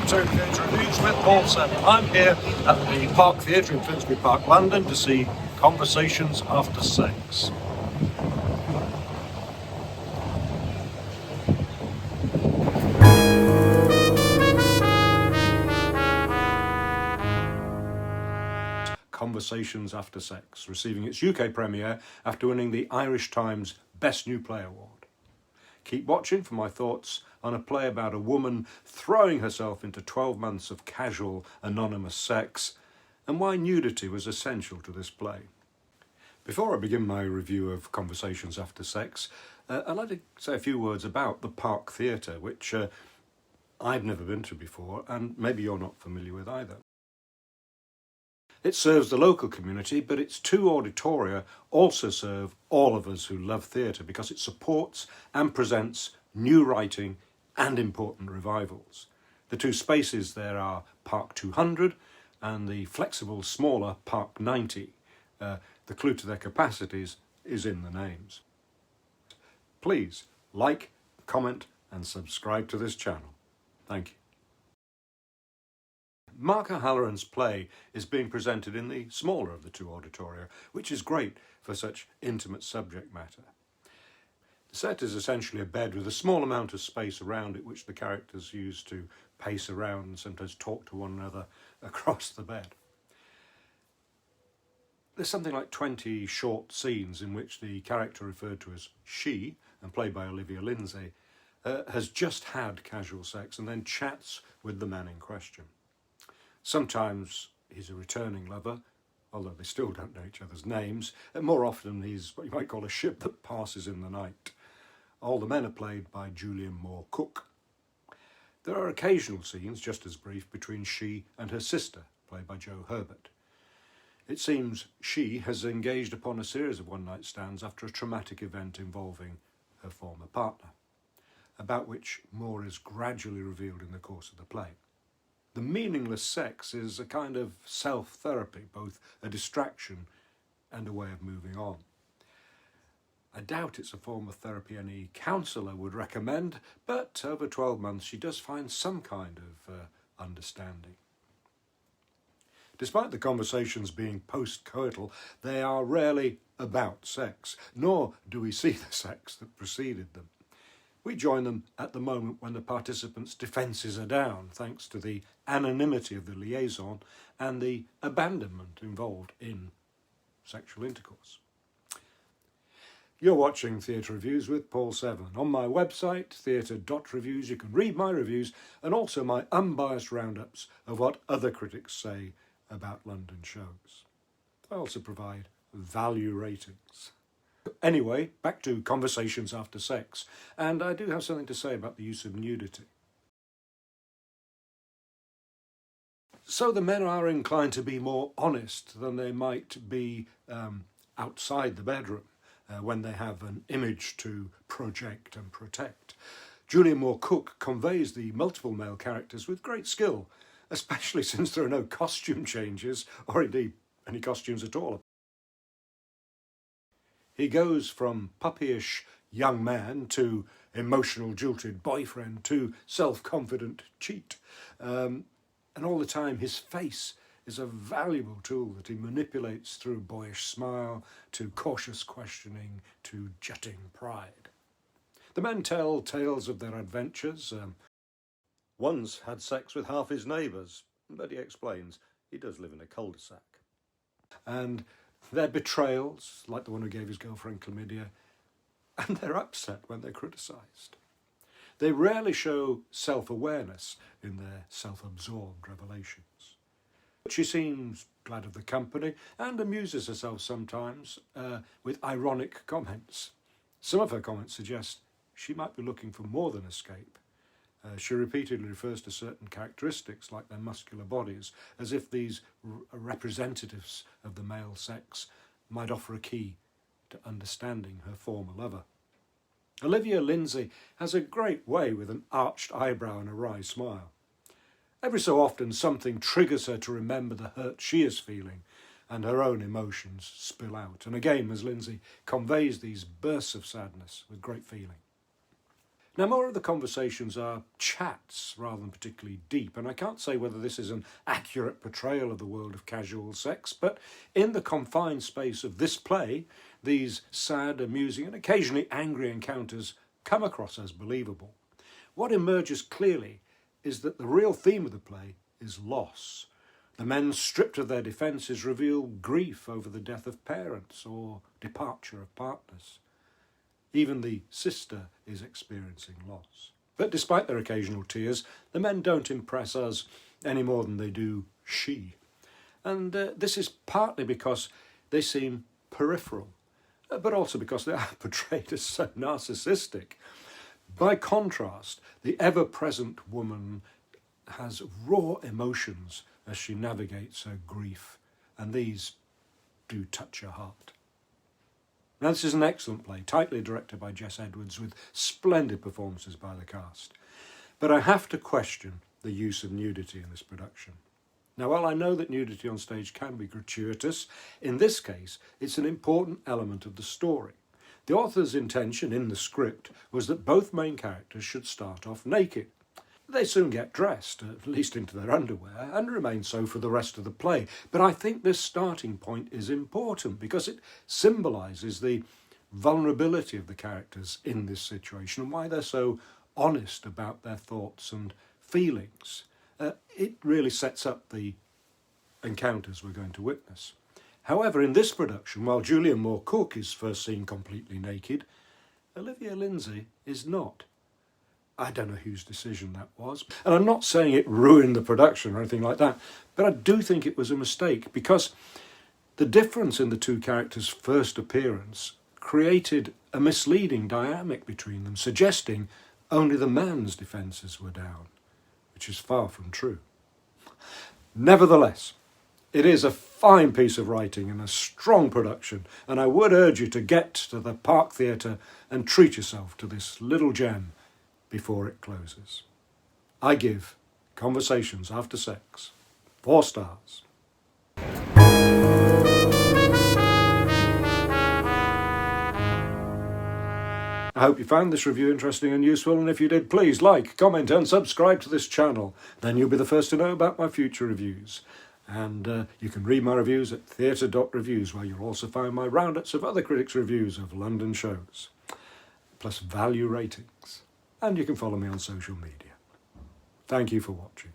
Welcome to Theatre.Reviews with Paul Seven. I'm here at the Park Theatre in Finsbury Park, London to see Conversations After Sex. Conversations After Sex, receiving its UK premiere after winning the Irish Times Best New Play Award. Keep watching for my thoughts on a play about a woman throwing herself into 12 months of casual, anonymous sex, and why nudity was essential to this play. Before I begin my review of Conversations After Sex, I'd like to say a few words about the Park Theatre, which I've never been to before, and maybe you're not familiar with either. It serves the local community, but its two auditoria also serve all of us who love theatre because it supports and presents new writing and important revivals. The two spaces there are Park 200 and the flexible, smaller Park 90. The clue to their capacities is in the names. Please like, comment and subscribe to this channel. Thank you. Mark O'Halloran's play is being presented in the smaller of the two auditoria, which is great for such intimate subject matter. The set is essentially a bed with a small amount of space around it, which the characters use to pace around and sometimes talk to one another across the bed. There's something like 20 short scenes in which the character referred to as she, and played by Olivia Lindsay, has just had casual sex and then chats with the man in question. Sometimes he's a returning lover, although they still don't know each other's names, and more often he's what you might call a ship that passes in the night. All the men are played by Julian Cook. There are occasional scenes, just as brief, between she and her sister, played by Herbert. It seems she has engaged upon a series of one-night stands after a traumatic event involving her former partner, about which more is gradually revealed in the course of the play. The meaningless sex is a kind of self-therapy, both a distraction and a way of moving on. I doubt it's a form of therapy any counsellor would recommend, but over 12 months she does find some kind of understanding. Despite the conversations being post-coital, they are rarely about sex, nor do we see the sex that preceded them. We join them at the moment when the participants' defences are down, thanks to the anonymity of the liaison and the abandonment involved in sexual intercourse. You're watching Theatre.Reviews with Paul Seven. On my website, Theatre.Reviews, you can read my reviews and also my unbiased roundups of what other critics say about London shows. I also provide value ratings. Anyway, back to Conversations After Sex, and I do have something to say about the use of nudity. So the men are inclined to be more honest than they might be outside the bedroom when they have an image to project and protect. Julian Cook conveys the multiple male characters with great skill, especially since there are no costume changes, or indeed any costumes at all. He goes from puppyish young man to emotional jilted boyfriend to self-confident cheat. And all the time his face is a valuable tool that he manipulates through boyish smile to cautious questioning to jutting pride. The men tell tales of their adventures. One's had sex with half his neighbours, but he explains he does live in a cul-de-sac. And their betrayals, like the one who gave his girlfriend chlamydia, and they're upset when they're criticised. They rarely show self-awareness in their self-absorbed revelations. She seems glad of the company and amuses herself sometimes with ironic comments. Some of her comments suggest she might be looking for more than escape. She repeatedly refers to certain characteristics like their muscular bodies, as if these representatives of the male sex might offer a key to understanding her former lover. Olivia Lindsay has a great way with an arched eyebrow and a wry smile. Every so often something triggers her to remember the hurt she is feeling, and her own emotions spill out. And again, Ms. Lindsay conveys these bursts of sadness with great feeling. Now, more of the conversations are chats rather than particularly deep, and I can't say whether this is an accurate portrayal of the world of casual sex, but in the confined space of this play, these sad, amusing, and occasionally angry encounters come across as believable. What emerges clearly is that the real theme of the play is loss. The men, stripped of their defences, reveal grief over the death of parents or departure of partners. Even the sister is experiencing loss. But despite their occasional tears, the men don't impress us any more than they do she. And this is partly because they seem peripheral, but also because they are portrayed as so narcissistic. By contrast, the ever-present woman has raw emotions as she navigates her grief, and these do touch her heart. Now, this is an excellent play, tightly directed by Jess Edwards, with splendid performances by the cast. But I have to question the use of nudity in this production. Now, while I know that nudity on stage can be gratuitous, in this case, it's an important element of the story. The author's intention in the script was that both main characters should start off naked. They soon get dressed, at least into their underwear, and remain so for the rest of the play. But I think this starting point is important because it symbolises the vulnerability of the characters in this situation and why they're so honest about their thoughts and feelings. It really sets up the encounters we're going to witness. However, in this production, while Julian Moore-Cook is first seen completely naked, Olivia Lindsay is not. I don't know whose decision that was. And I'm not saying it ruined the production or anything like that, but I do think it was a mistake because the difference in the two characters' first appearance created a misleading dynamic between them, suggesting only the man's defences were down, which is far from true. Nevertheless, it is a fine piece of writing and a strong production, and I would urge you to get to the Park Theatre and treat yourself to this little gem before it closes. I give Conversations After Sex 4 stars. I hope you found this review interesting and useful, and if you did, please like, comment and subscribe to this channel. Then you'll be the first to know about my future reviews. And you can read my reviews at Theatre.Reviews, where you'll also find my roundups of other critics' reviews of London shows, plus value ratings. And you can follow me on social media. Thank you for watching.